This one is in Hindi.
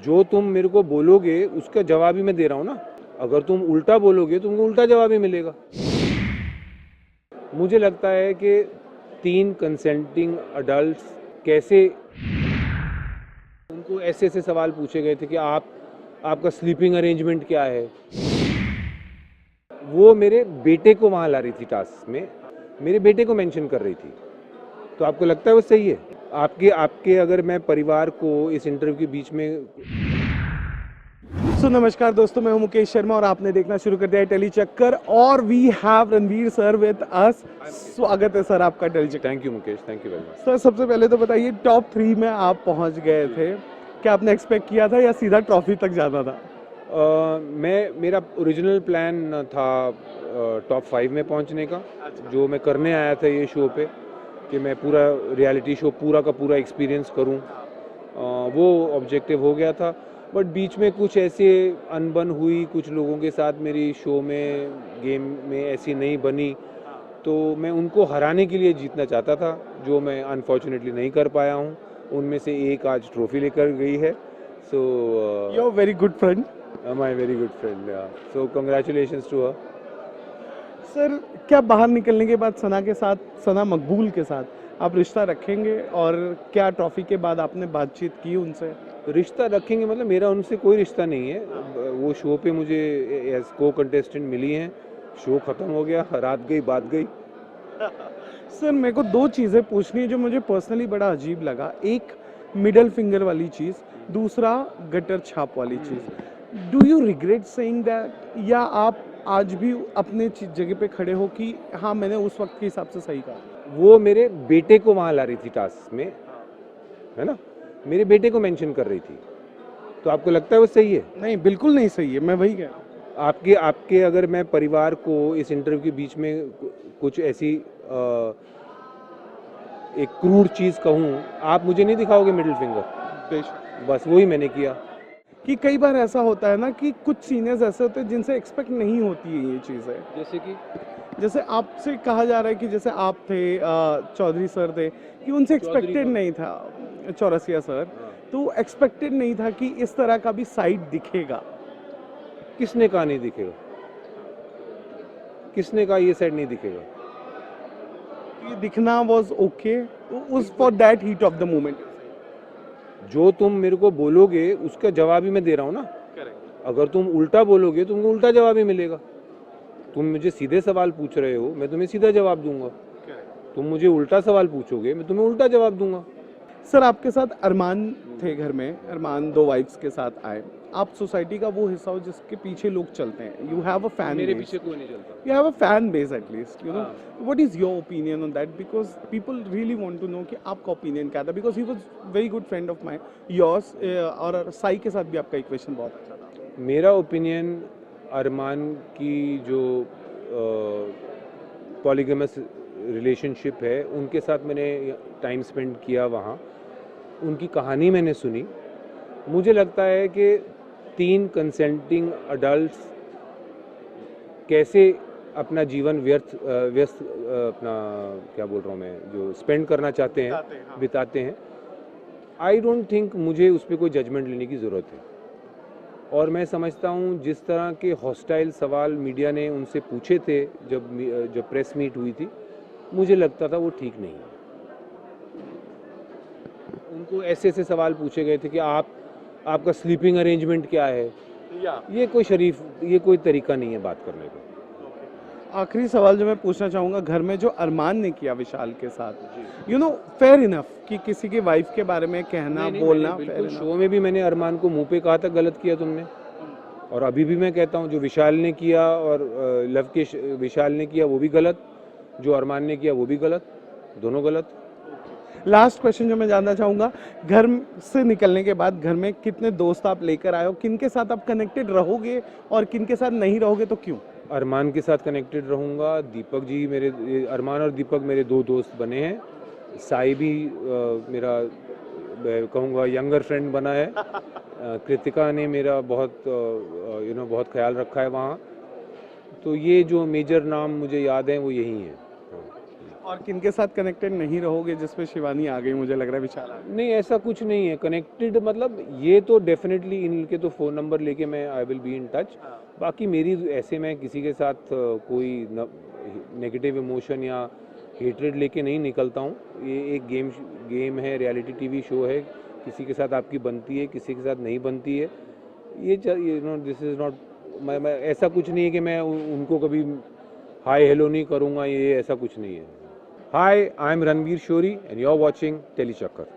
जो तुम मेरे को बोलोगे उसका जवाब ही मैं दे रहा हूँ ना। अगर तुम उल्टा बोलोगे तुमको उल्टा जवाब ही मिलेगा। मुझे लगता है कि 3 कंसेंटिंग अडल्ट्स कैसे, उनको ऐसे ऐसे सवाल पूछे गए थे कि आपका स्लीपिंग अरेंजमेंट क्या है। वो मेरे बेटे को वहाँ ला रही थी, टास्क में मेरे बेटे को मेंशन कर रही थी। तो आपको लगता है वो सही है? आपके आपके अगर मैं परिवार को इस इंटरव्यू के बीच में। नमस्कार दोस्तों, मैं हूं मुकेश शर्मा और आपने देखना शुरू कर दिया है टेली चक्कर और we have Ranveer sir with us. स्वागत है सर आपका Tele Chakkar. Thank you Mukesh, thank you very much. Sir सबसे पहले तो बताइए, टॉप 3 में आप पहुंच गए थे, क्या आपने एक्सपेक्ट किया था या सीधा ट्रॉफी तक जाना था? मेरा ओरिजिनल प्लान था टॉप 5 में पहुंचने का। जो मैं करने आया था ये शो पे कि मैं पूरा रियलिटी शो पूरा का पूरा एक्सपीरियंस करूं, वो ऑब्जेक्टिव हो गया था। बट बीच में कुछ ऐसे अनबन हुई कुछ लोगों के साथ, मेरी शो में गेम में ऐसी नहीं बनी, तो मैं उनको हराने के लिए जीतना चाहता था, जो मैं अनफॉर्चुनेटली नहीं कर पाया हूँ। उनमें से एक आज ट्रॉफी लेकर गई है। So you are very good friend. My very good friend, so congratulations to her. Sir क्या बाहर निकलने के बाद सना के साथ, सना मकबूल के साथ आप रिश्ता रखेंगे, और क्या ट्रॉफी के बाद आपने बातचीत की उनसे? रिश्ता रखेंगे मतलब मेरा उनसे कोई रिश्ता नहीं है। वो शो पे मुझे एज को कंटेस्टेंट मिली हैं, शो ख़त्म हो गया, रात गई बात गई। सर मेरे को 2 चीज़ें पूछनी है जो मुझे पर्सनली बड़ा अजीब लगा। एक मिडल फिंगर वाली चीज़, दूसरा गटर छाप वाली चीज़। Do you regret saying that, या आप आज भी अपने जगह पे खड़े हो कि हाँ मैंने उस वक्त के हिसाब से सही कहा? वो मेरे बेटे को वहाँ ला रही थी टास्क में, है ना, मेरे बेटे को मेंशन कर रही थी। तो आपको लगता है वो सही है? नहीं, बिल्कुल नहीं सही है, मैं वही कह रहा हूँ। आपके आपके अगर मैं परिवार को इस इंटरव्यू के बीच में कुछ ऐसी एक क्रूड चीज़ कहूँ, आप मुझे नहीं दिखाओगे मिडिल फिंगर। बेशक। बस वही मैंने किया। कि कई बार ऐसा होता है ना कि कुछ सीनियर्स ऐसे होते हैं जिनसे एक्सपेक्ट नहीं होती है ये चीज़ें। जैसे कि जैसे आपसे कहा जा रहा है कि जैसे आप थे, चौधरी सर थे, कि उनसे एक्सपेक्टेड नहीं था, चौरसिया सर, तो एक्सपेक्टेड नहीं था कि इस तरह का भी साइड दिखेगा। किसने कहा नहीं दिखेगा? किसने कहा ये साइड नहीं दिखेगा? कि दिखना वाज ओके, उस for that heat of the moment. जो तुम मेरे को बोलोगे उसका जवाब ही मैं दे रहा हूँ ना। करेक्ट। अगर तुम उल्टा बोलोगे तुमको उल्टा जवाब ही मिलेगा। तुम मुझे सीधे सवाल पूछ रहे हो, मैं तुम्हें सीधा जवाब दूंगा। तुम मुझे उल्टा सवाल पूछोगे, मैं तुम्हें उल्टा जवाब दूंगा। सर आपके साथ अरमान थे घर में, अरमान 2 वाइफ्स के साथ आए। आप सोसाइटी का वो हिस्सा हो जिसके पीछे लोग चलते हैं। यू हैव अ फैन मेरे बेस, पीछे कोई नहीं चलता। you have a fan base at least, you know. What is your opinion on that, because people really want to know कि आपका opinion क्या था, because he was very good friend of mine, yours, और साई के साथ भी आपका इक्वेशन बहुत अच्छा था। मेरा ओपिनियन अरमान की जो पॉलीगमस रिलेशनशिप है उनके साथ मैंने टाइम स्पेंड किया, वहाँ उनकी कहानी मैंने सुनी। मुझे लगता है कि 3 कंसेंटिंग अडल्ट्स कैसे अपना जीवन व्यस्त अपना क्या बोल रहा हूँ मैं, जो स्पेंड करना चाहते हैं, बिताते हैं। आई डोंट थिंक मुझे उस पर कोई जजमेंट लेने की ज़रूरत है। और मैं समझता हूँ जिस तरह के हॉस्टाइल सवाल मीडिया ने उनसे पूछे थे जब प्रेस मीट हुई थी, मुझे लगता था वो ठीक नहीं है। उनको ऐसे ऐसे सवाल पूछे गए थे कि आपका स्लीपिंग अरेंजमेंट क्या है। ये कोई तरीका नहीं है बात करने का। आखिरी सवाल जो मैं पूछना चाहूँगा, घर में जो अरमान ने किया विशाल के साथ, यू नो, फेयर इनफ कि किसी की वाइफ के बारे में कहना, बोलना, बिल्कुल। शो में भी मैंने अरमान को मुंह पे कहा था गलत किया तुमने, और अभी भी मैं कहता हूँ जो विशाल ने किया और विशाल ने किया वो भी गलत, जो अरमान ने किया वो भी गलत, दोनों गलत। लास्ट क्वेश्चन जो मैं जानना चाहूँगा, घर से निकलने के बाद घर में कितने दोस्त आप लेकर आए हो, किन के साथ आप कनेक्टेड रहोगे और किन के साथ नहीं रहोगे, तो क्यों? अरमान के साथ कनेक्टेड रहूँगा। दीपक जी अरमान और दीपक मेरे 2 दोस्त बने हैं। साई भी मेरा मैं कहूँगा यंगर फ्रेंड बना है। कृतिका ने मेरा बहुत बहुत ख्याल रखा है वहाँ। तो ये जो मेजर नाम मुझे याद हैं वो यही हैं। और किनके साथ कनेक्टेड नहीं रहोगे जिसपे शिवानी आ गई, मुझे लग रहा है विशाल आ गई। नहीं, ऐसा कुछ नहीं है कनेक्टेड, मतलब ये तो डेफिनेटली इनके तो फ़ोन नंबर लेके मैं I will be in touch. बाकी मेरी ऐसे मैं किसी के साथ कोई नेगेटिव इमोशन या हेट्रेड लेके नहीं निकलता हूँ। ये एक गेम है, रियलिटी टीवी शो है, किसी के साथ आपकी बनती है, किसी के साथ नहीं बनती है। ये नो दिस इज़ नॉट, मैं ऐसा कुछ नहीं है कि मैं उनको कभी हाय हेलो नहीं करूँगा, ये ऐसा कुछ नहीं है। Hi, I am Ranvir Shorey and you are watching telly चक्कर।